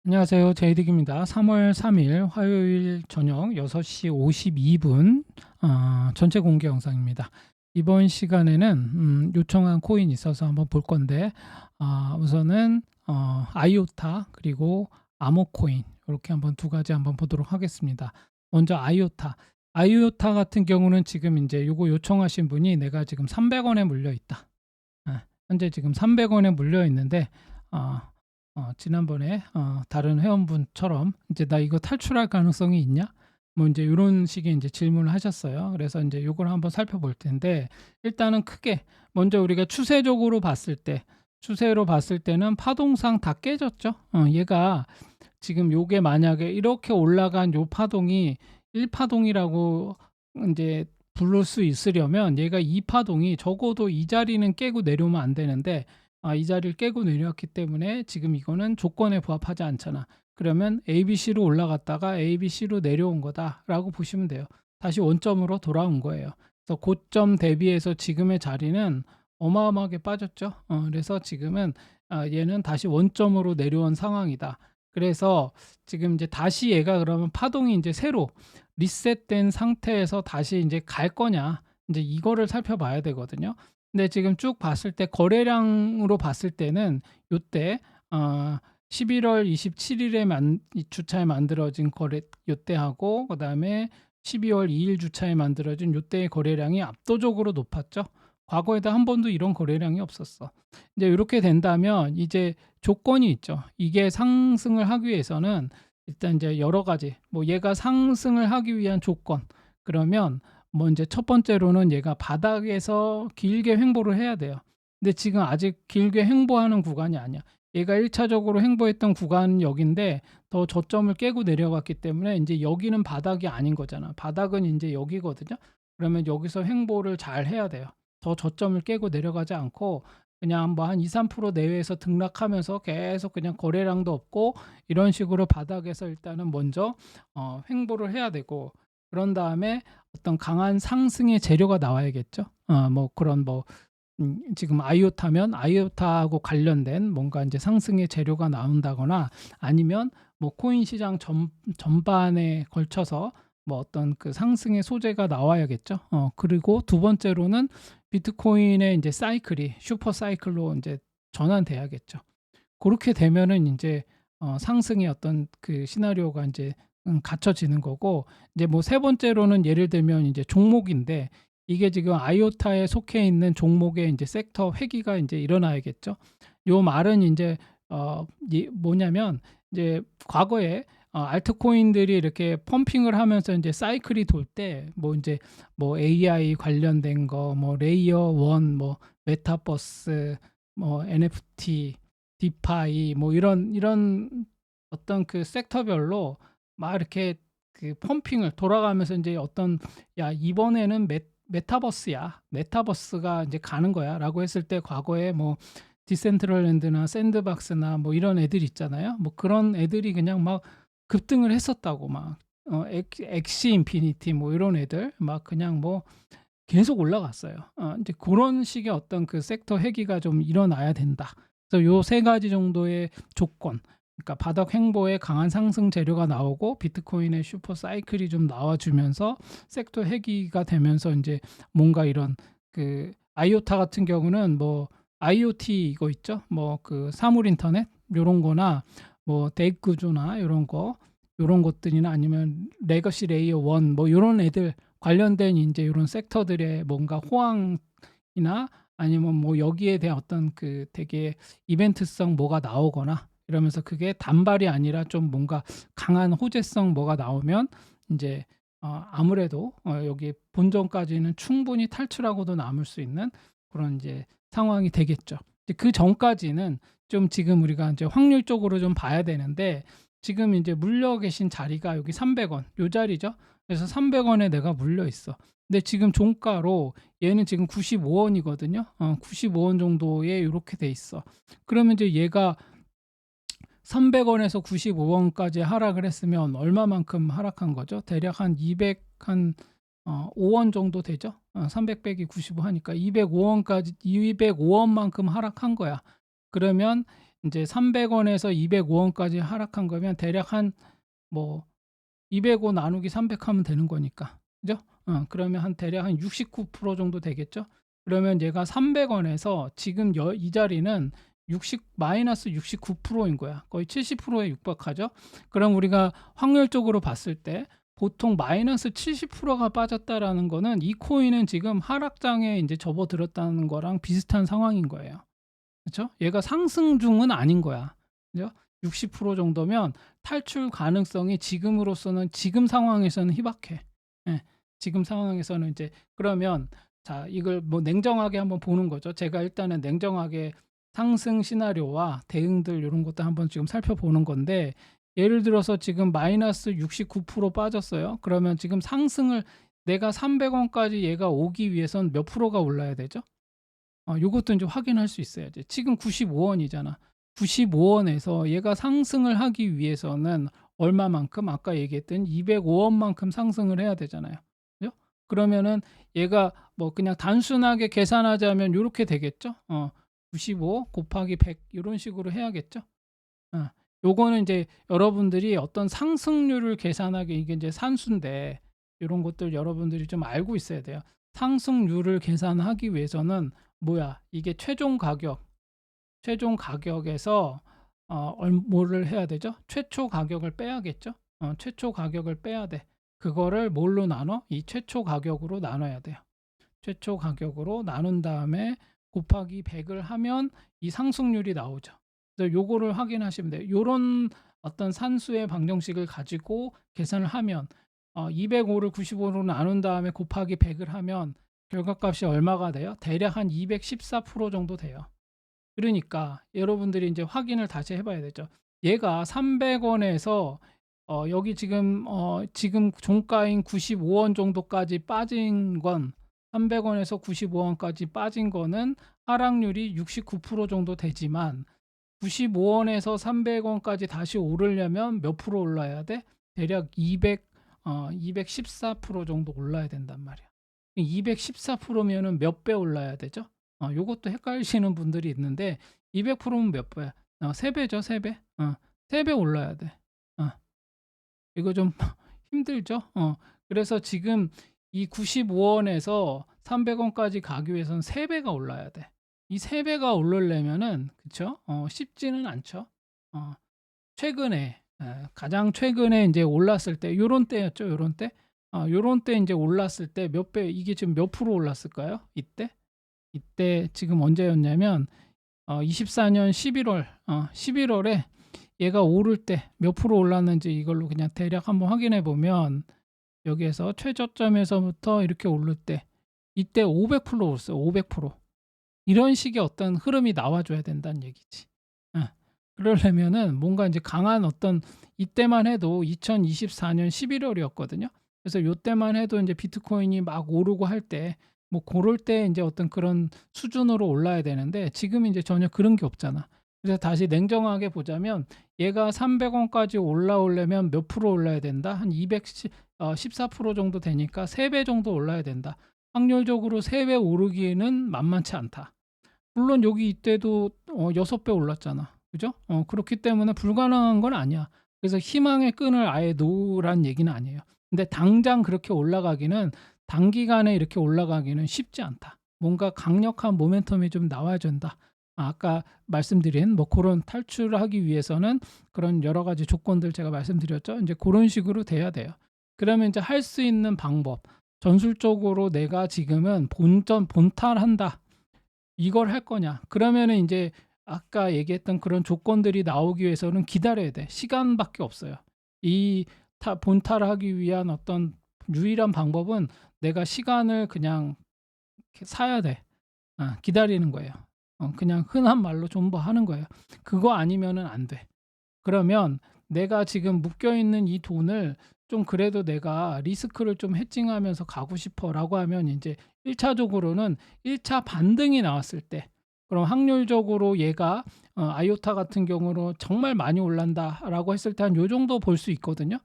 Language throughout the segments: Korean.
안녕하세요. 제이득입니다. 3월 3일 화요일 저녁 6시 52분 전체 공개 영상입니다. 이번 시간에는 요청한 코인이 있어서 한번 볼 건데 우선은 아이오타 그리고 아모코인 이렇게 한번 두 가지 한번 보도록 하겠습니다. 먼저 아이오타. 아이오타 같은 경우는 지금 이제 요거 요청하신 분이 내가 지금 300원에 물려 있다. 현재 지금 300원에 물려 있는데 지난번에 다른 회원분처럼 이제 나 이거 탈출할 가능성이 있냐? 뭐 이제 이런 식의 이제 질문을 하셨어요. 그래서 이제 요걸 한번 살펴볼 텐데 일단은 크게 먼저 우리가 추세적으로 봤을 때 추세로 봤을 때는 파동상 다 깨졌죠. 얘가 지금 요게 만약에 이렇게 올라간 요 파동이 1파동이라고 이제 부를 수 있으려면 얘가 2파동이 적어도 이 자리는 깨고 내려오면 안 되는데 이 자리를 깨고 내려왔기 때문에 지금 이거는 조건에 부합하지 않잖아. 그러면 ABC로 올라갔다가 ABC로 내려온 거다라고 보시면 돼요. 다시 원점으로 돌아온 거예요. 그래서 고점 대비해서 지금의 자리는 어마어마하게 빠졌죠. 그래서 지금은 얘는 다시 원점으로 내려온 상황이다. 그래서 지금 이제 다시 얘가 그러면 파동이 이제 새로 리셋된 상태에서 다시 이제 갈 거냐, 이제 이거를 살펴봐야 되거든요. 근데 지금 쭉 봤을 때 거래량으로 봤을 때는 요때 11월 27일에 주차에 만들어진 거래 요때하고 그다음에 12월 2일 주차에 만들어진 요때의 거래량이 압도적으로 높았죠. 과거에도 한 번도 이런 거래량이 없었어. 이제 이렇게 된다면 이제 조건이 있죠. 이게 상승을 하기 위해서는 일단 이제 여러 가지 뭐 얘가 상승을 하기 위한 조건 그러면 뭐 이제 첫 번째로는 얘가 바닥에서 길게 횡보를 해야 돼요. 근데 지금 아직 길게 횡보하는 구간이 아니야. 얘가 1차적으로 횡보했던 구간 여기인데 더 저점을 깨고 내려갔기 때문에 이제 여기는 바닥이 아닌 거잖아. 바닥은 이제 여기거든요. 그러면 여기서 횡보를 잘 해야 돼요. 더 저점을 깨고 내려가지 않고 그냥 뭐 한 2~3% 내외에서 등락하면서 계속 그냥 거래량도 없고 이런 식으로 바닥에서 일단은 먼저 횡보를 해야 되고 그런 다음에 어떤 강한 상승의 재료가 나와야겠죠. 뭐 그런 뭐 지금 아이오타면 아이오타하고 관련된 뭔가 이제 상승의 재료가 나온다거나 아니면 뭐 코인 시장 전반에 걸쳐서 뭐 어떤 그 상승의 소재가 나와야겠죠. 그리고 두 번째로는 비트코인의 이제 사이클이 슈퍼 사이클로 이제 전환돼야겠죠. 그렇게 되면은 이제 상승의 어떤 그 시나리오가 이제 갖춰지는 거고 이제 뭐 세 번째로는 예를 들면 이제 종목인데 이게 지금 아이오타에 속해 있는 종목의 이제 섹터 회귀가 이제 일어나야겠죠. 요 말은 이제 뭐냐면 이제 과거에 알트코인들이 이렇게 펌핑을 하면서 이제 사이클이 돌 때 뭐 이제 뭐 AI 관련된 거, 뭐 레이어 원, 뭐 메타버스, 뭐 NFT, 디파이 뭐 이런 어떤 그 섹터별로 막 이렇게 그 펌핑을 돌아가면서 이제 어떤 야 이번에는 메타버스야. 메타버스가 이제 가는 거야라고 했을 때 과거에 뭐 디센트럴랜드나 샌드박스나 뭐 이런 애들 있잖아요. 뭐 그런 애들이 그냥 막 급등을 했었다고 막 엑시 인피니티 뭐 이런 애들 막 그냥 뭐 계속 올라갔어요. 이제 그런 식의 어떤 그 섹터 회귀가 좀 일어나야 된다. 그래서 요 세 가지 정도의 조건, 그러니까 바닥 횡보에 강한 상승 재료가 나오고 비트코인의 슈퍼 사이클이 좀 나와주면서 섹터 회귀가 되면서 이제 뭔가 이런 그 아이오타 같은 경우는 뭐 IoT 이거 있죠? 뭐 그 사물 인터넷 요런 거나 뭐 대입 구조나 요런 것들이나 아니면 레거시 레이어 1 뭐 요런 애들 관련된 인제 요런 섹터들의 뭔가 호황이나 아니면 뭐 여기에 대한 어떤 그 되게 이벤트성 뭐가 나오거나 이러면서 그게 단발이 아니라 좀 뭔가 강한 호재성 뭐가 나오면 인제 아무래도 여기 본전까지는 충분히 탈출하고도 남을 수 있는 그런 인제 상황이 되겠죠. 이제 그전까지는 좀 지금 우리가 인제 확률적으로 좀 봐야 되는데 지금 인제 물려 계신 자리가 여기 300원 요 자리죠. 그래서 300원에 내가 물려 있어. 근데 지금 종가로 얘는 지금 95원이거든요. 95원 정도에 요렇게 돼 있어. 그러면 이제 얘가 300원에서 95원까지 하락을 했으면 얼마만큼 하락한 거죠? 대략 한 200, 한 5원 정도 되죠? 300 빼기 95 하니까 205원까지 205원만큼 하락한 거야. 그러면 인제 300원에서 205원까지 하락한 거면 대략 한 뭐 205 나누기 300 하면 되는 거니까. 그죠? 그러면 한 대략 한 69% 정도 되겠죠? 그러면 얘가 300원에서 지금 이 자리는 마이너스 69%인 거야. 거의 70%에 육박하죠? 그럼 우리가 확률적으로 봤을 때 보통 마이너스 70%가 빠졌다라는 거는 이 코인은 지금 하락장에 인제 접어들었다는 거랑 비슷한 상황인 거예요. 그쵸? 얘가 상승 중은 아닌 거야. 그죠? 60% 정도면 탈출 가능성이 지금으로서는 지금 상황에서는 희박해. 예. 지금 상황에서는 이제 그러면 자 이걸 뭐 냉정하게 한번 보는 거죠. 제가 일단은 냉정하게 상승 시나리오와 대응들 요런 것도 한번 지금 살펴보는 건데 예를 들어서 지금 마이너스 69% 빠졌어요. 그러면 지금 상승을 내가 300원까지 얘가 오기 위해선 몇 프로가 올라야 되죠? 요것도 인제 확인할 수 있어야지. 지금 95원이잖아. 95원에서 얘가 상승을 하기 위해서는 얼마만큼 아까 얘기했던 205원만큼 상승을 해야 되잖아요. 그죠? 그러면은 얘가 뭐 그냥 단순하게 계산하자면 요렇게 되겠죠? 95 곱하기 100 요런 식으로 해야겠죠? 어. 요거는 인제 여러분들이 어떤 상승률을 계산하기 이게 인제 산수인데 요런 것들 여러분들이 좀 알고 있어야 돼요. 상승률을 계산하기 위해서는 뭐야? 이게 최종 가격에서 뭐를 해야 되죠? 최초 가격을 빼야겠죠? 최초 가격을 빼야 돼. 그거를 뭘로 나눠? 이 최초 가격으로 나눠야 돼요. 최초 가격으로 나눈 다음에 곱하기 100을 하면 이 상승률이 나오죠. 그래서 요거를 확인하시면 돼요. 요런 어떤 산수의 방정식을 가지고 계산을 하면 205를 95로 나눈 다음에 곱하기 100을 하면 결과값이 얼마가 돼요? 대략 한 214% 정도 돼요. 그러니까 여러분들이 인제 확인을 다시 해 봐야 되죠. 얘가 300원에서 여기 지금 종가인 95원 정도까지 빠진 건 300원에서 95원까지 빠진 거는 하락률이 69% 정도 되지만 95원에서 300원까지 다시 오르려면 몇 프로 올라야 돼? 대략 214% 정도 올라야 된단 말이야. 214%면은 몇 배 올라야 되죠? 요것도 헷갈리시는 분들이 있는데 200%면 몇 배야? 3배죠, 3배. 3배 올라야 돼. 이거 좀 힘들죠? 그래서 지금 이 95원에서 300원까지 가기 위해서는 3배가 올라야 돼. 이 3배가 오르려면은 그쵸? 쉽지는 않죠. 최근에 가장 최근에 인제 올랐을 때 요런 때였죠, 요런 때. 요런 때 인제 올랐을 때 몇 배 이게 지금 몇 프로 올랐을까요? 이때? 이때 지금 언제였냐면 24년 11월에 얘가 오를 때 몇 프로 올랐는지 이걸로 그냥 대략 한번 확인해 보면 여기에서 최저점에서부터 이렇게 오를 때 이때 500% 올랐어요. 500%. 이런 식의 어떤 흐름이 나와 줘야 된다는 얘기지. 그러려면은 뭔가 인제 강한 어떤 이때만 해도 2024년 11월이었거든요. 그래서 요때만 해도 인제 비트코인이 막 오르고 할 때 뭐 고럴 때 인제 어떤 그런 수준으로 올라야 되는데 지금 인제 전혀 그런 게 없잖아. 그래서 다시 냉정하게 보자면 얘가 300원까지 올라오려면 몇 프로 올라야 된다? 한 14% 정도 되니까 3배 정도 올라야 된다. 확률적으로 3배 오르기에는 만만치 않다. 물론 여기 이때도 6배 올랐잖아. 그죠? 그렇기 때문에 불가능한 건 아니야. 그래서 희망의 끈을 아예 놓으란 얘기는 아니에요. 근데 당장 그렇게 올라가기는 단기간에 이렇게 올라가기는 쉽지 않다. 뭔가 강력한 모멘텀이 좀 나와야 된다. 아까 말씀드린 뭐 그런 탈출을 하기 위해서는 그런 여러 가지 조건들 제가 말씀드렸죠. 인제 고런 식으로 돼야 돼요. 그러면 인제 할 수 있는 방법 전술적으로 내가 지금은 본탈한다. 이걸 할 거냐? 그러면은 인제 아까 얘기했던 그런 조건들이 나오기 위해서는 기다려야 돼. 시간밖에 없어요. 이 본탈하기 위한 어떤 유일한 방법은 내가 시간을 그냥 이렇게 사야 돼. 기다리는 거예요. 그냥 흔한 말로 존버하는 거예요. 그거 아니면은 안 돼. 그러면 내가 지금 묶여 있는 이 돈을 좀 그래도 내가 리스크를 좀 헤징하면서 가고 싶어라고 하면 인제 1차적으로는 1차 반등이 나왔을 때 그럼 확률적으로 얘가 아이오타 같은 경우로 정말 많이 올란다라고 했을 때 한 요 정도 볼 수 있거든요.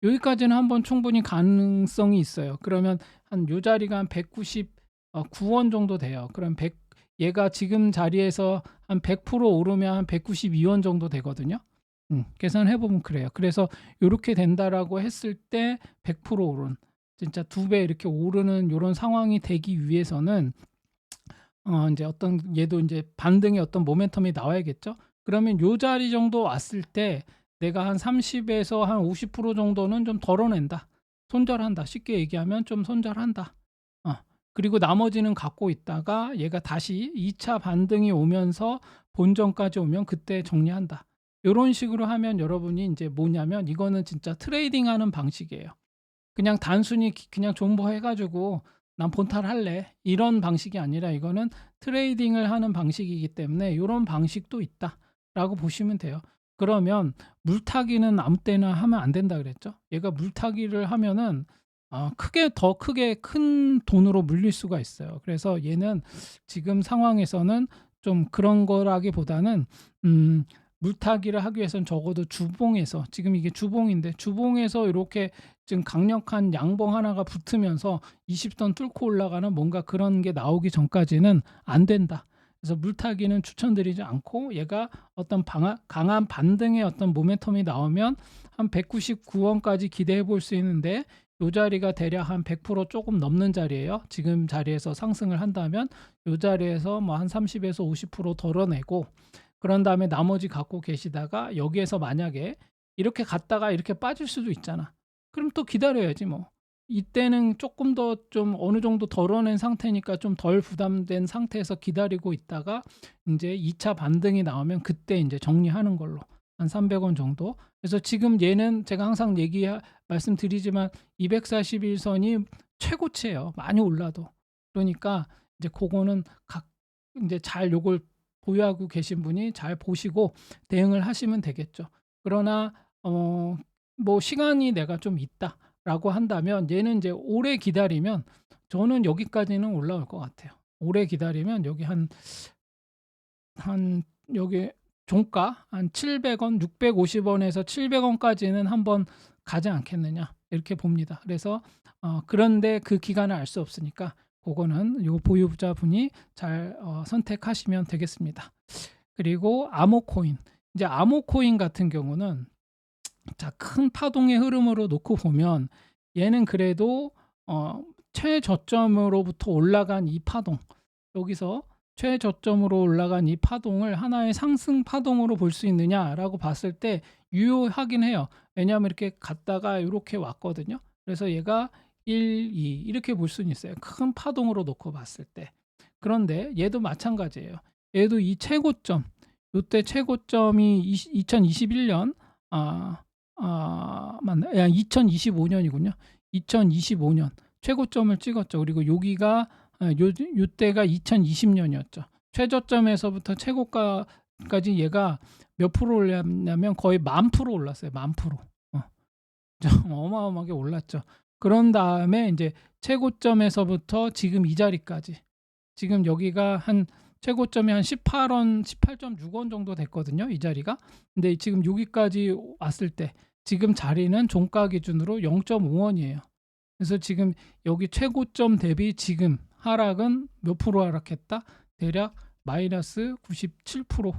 여기까지는 한번 충분히 가능성이 있어요. 그러면 한 요 자리가 한 199원 정도 돼요. 그럼 얘가 지금 자리에서 한 100% 오르면 한 192원 정도 되거든요. 계산해 보면 그래요. 그래서 요렇게 된다라고 했을 때 100% 오른, 진짜 2배 이렇게 오르는 요런 상황이 되기 위해서는 인제 어떤 얘도 인제 반등의 어떤 모멘텀이 나와야겠죠. 그러면 요 자리 정도 왔을 때 내가 한 30에서 한 50% 정도는 좀 덜어낸다. 손절한다. 쉽게 얘기하면 좀 손절한다. 어. 그리고 나머지는 갖고 있다가 얘가 다시 2차 반등이 오면서 본전까지 오면 그때 정리한다. 요런 식으로 하면 여러분이 인제 뭐냐면 이거는 진짜 트레이딩하는 방식이에요. 그냥 단순히 그냥 존버해 가지고 '난 본탈할래.' 이런 방식이 아니라 이거는 트레이딩을 하는 방식이기 때문에 '요런 방식도 있다.'라고 보시면 돼요. 그러면 물타기는 아무 때나 하면 안 된다 그랬죠. 얘가 물타기를 하면은 더 크게 큰 돈으로 물릴 수가 있어요. 그래서 얘는 지금 상황에서는 좀 그런 거라기보다는 물타기를 하기 위해서는 적어도 주봉에서, 지금 이게 주봉인데 주봉에서 이렇게 지금 강력한 양봉 하나가 붙으면서 20선 뚫고 올라가는 뭔가 그런 게 나오기 전까지는 안 된다. 그래서 물타기는 추천드리지 않고 얘가 어떤 강한 반등의 어떤 모멘텀이 나오면 한 199원까지 기대해 볼 수 있는데 요 자리가 대략 한 100% 조금 넘는 자리예요. 지금 자리에서 상승을 한다면 요 자리에서 뭐 한 30에서 50% 덜어내고, 그런 다음에 나머지 갖고 계시다가 여기에서 만약에 이렇게 갔다가 이렇게 빠질 수도 있잖아. 그럼 또 기다려야지 뭐. 이때는 조금 더 좀 어느 정도 덜어낸 상태니까 좀 덜 부담된 상태에서 기다리고 있다가 인제 2차 반등이 나오면 그때 인제 정리하는 걸로 한 300원 정도. 그래서 지금 얘는 제가 항상 말씀드리지만 241 선이 최고치예요, 많이 올라도. 그러니까 이제 고거는 인제 잘 요걸 보유하고 계신 분이 잘 보시고 대응을 하시면 되겠죠. 그러나 뭐 시간이 내가 좀 있다라고 한다면 얘는 이제 오래 기다리면 저는 여기까지는 올라올 것 같아요. 오래 기다리면 여기 한 여기 종가 한 700원, 650원에서 700원까지는 한번 가지 않겠느냐 이렇게 봅니다. 그래서 그런데 그 기간을 알 수 없으니까 그거는 요 보유자분이 잘 선택하시면 되겠습니다. 그리고 아모코인. 이제 아모코인 같은 경우는 자, 큰 파동의 흐름으로 놓고 보면 얘는 그래도 최저점으로부터 올라간 이 파동, 여기서 최저점으로 올라간 이 파동을 하나의 상승 파동으로 볼 수 있느냐라고 봤을 때 유효하긴 해요. 왜냐하면 이렇게 갔다가 이렇게 왔거든요. 그래서 얘가 1, 2 이렇게 볼 수는 있어요, 큰 파동으로 놓고 봤을 때. 그런데 얘도 마찬가지예요. 얘도 이 최고점, 요때 최고점이 2021년 맞나? 2025년이군요. 2025년 최고점을 찍었죠. 그리고 여기가 요때가 2020년이었죠. 최저점에서부터 최고가까지 얘가 몇 프로 올랐냐면 거의 10,000% 올랐어요. 10,000%. 어마어마하게 올랐죠. 그런 다음에 이제 최고점에서부터 지금 이 자리까지, 지금 여기가 한 최고점이 한 18원, 18.6원 정도 됐거든요, 이 자리가. 근데 지금 여기까지 왔을 때 지금 자리는 종가 기준으로 0.5원이에요. 그래서 지금 여기 최고점 대비 지금 하락은 몇 프로 하락했다? 대략 마이너스 97%.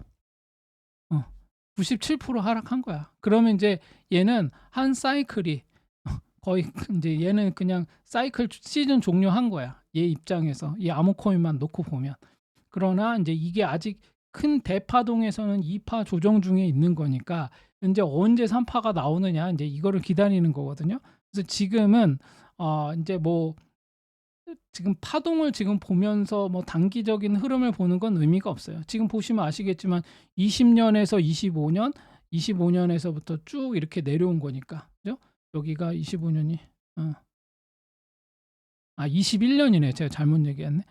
97% 하락한 거야. 그러면 이제 얘는 한 사이클이 거의 이제 얘는 그냥 사이클 시즌 종료한 거야, 얘 입장에서. 이 아모코인만 놓고 보면. 그러나 이제 이게 아직 큰 대파동에서는 2파 조정 중에 있는 거니까 이제 언제 3파가 나오느냐 이제 이거를 기다리는 거거든요. 그래서 지금은 인제 뭐 지금 파동을 지금 보면서 뭐 단기적인 흐름을 보는 건 의미가 없어요. 지금 보시면 아시겠지만 20년에서 25년, 25년에서부터 쭉 이렇게 내려온 거니까. 그죠? 여기가 25년이 21년이네. 제가 잘못 얘기했네.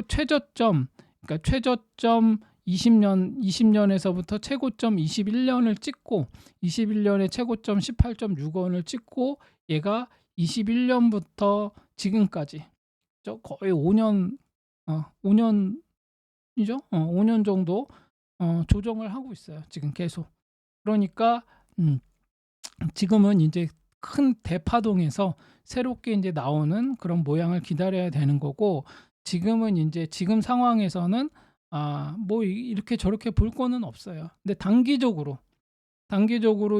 최저점, 그러니까 최저점 20년에서부터 최고점 21년을 찍고 21년에 최고점 18.6원을 찍고 얘가 21년부터 지금까지 거의 5년 5년이죠. 5년 정도 조정을 하고 있어요, 지금 계속. 그러니까 지금은 이제 큰 대파동에서 새롭게 인제 나오는 그런 모양을 기다려야 되는 거고, 지금은 인제 지금 상황에서는 뭐 이렇게 저렇게 볼 거는 없어요. 근데 단기적으로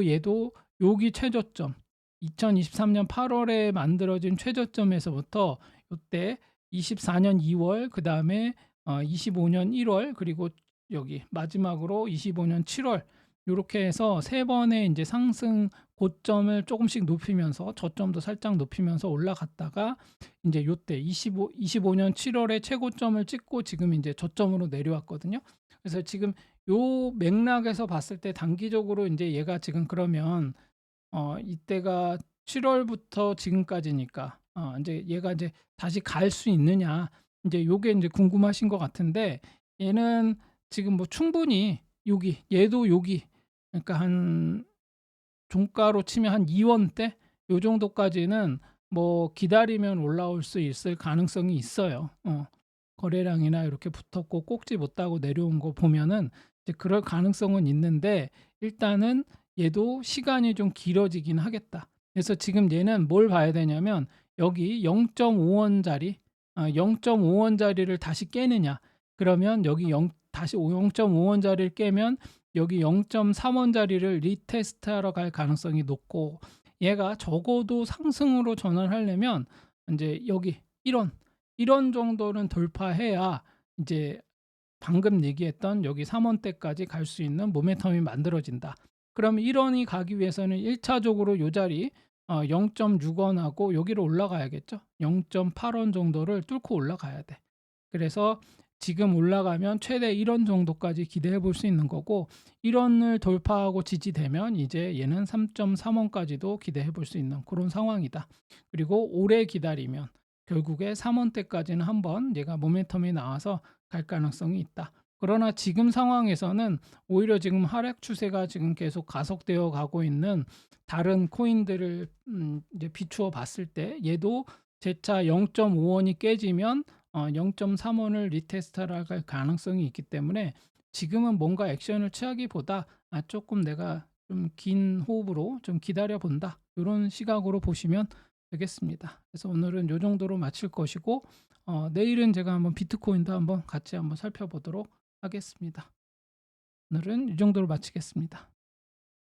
얘도 여기 최저점, 2023년 8월에 만들어진 최저점에서부터 요때 24년 2월, 그다음에 25년 1월, 그리고 여기 마지막으로 25년 7월, 요렇게 해서 세 번의 인제 상승 고점을 쪼금씩 높이면서 저점도 살짝 높이면서 올라갔다가 인제 요때 25년 7월에 최고점을 찍고 지금 인제 저점으로 내려왔거든요. 그래서 지금 요 맥락에서 봤을 때 단기적으로 인제 얘가 지금 그러면 이때가 7 월부터 지금까지니까 인제 얘가 인제 다시 갈 수 있느냐, 인제 요게 인제 궁금하신 것 같은데, 얘는 지금 뭐 충분히 여기, 얘도 여기, 그러니까 한 종가로 치면 한 2 원대 요 정도까지는 뭐 기다리면 올라올 수 있을 가능성이 있어요. 거래량이나 이렇게 붙었고 꼭지 못 따고 내려온 거 보면은 이제 그럴 가능성은 있는데, 일단은 얘도 시간이 좀 길어지긴 하겠다. 그래서 지금 얘는 뭘 봐야 되냐면 여기 0.5 원짜리, 0.5 원짜리를 다시 깨느냐. 그러면 여기 다시 0.5 원짜리를 깨면 여기 0.3 원짜리를 리테스트하러 갈 가능성이 높고, 얘가 적어도 상승으로 전환하려면 인제 여기 1 원 정도는 돌파해야 이제 방금 얘기했던 여기 3 원대까지 갈 수 있는 모멘텀이 만들어진다. 그럼 1 원이 가기 위해서는 1 차적으로 요 자리 0.6 원하고 여기로 올라가야겠죠. 0.8 원 정도를 뚫고 올라가야 돼. 그래서 지금 올라가면 최대 1 원 정도까지 기대해 볼 수 있는 거고, 1 원을 돌파하고 지지되면 이제 얘는 3.3 원까지도 기대해 볼 수 있는 그런 상황이다. 그리고 오래 기다리면 결국에 3 원대까지는 한번 얘가 모멘텀이 나와서 갈 가능성이 있다. 그러나 지금 상황에서는 오히려 지금 하락 추세가 지금 계속 가속되어 가고 있는 다른 코인들을 이제 비추어 봤을 때 얘도 재차 0.5 원이 깨지면 0.3 원을 리테스트할 가능성이 있기 때문에 지금은 뭔가 액션을 취하기보다 조금 내가 좀 긴 호흡으로 좀 기다려 본다, 요런 시각으로 보시면 되겠습니다. 그래서 오늘은 요 정도로 마칠 것이고, 내일은 제가 한번 비트코인도 한번 같이 한번 살펴보도록 하겠습니다. 오늘은 이 정도로 마치겠습니다.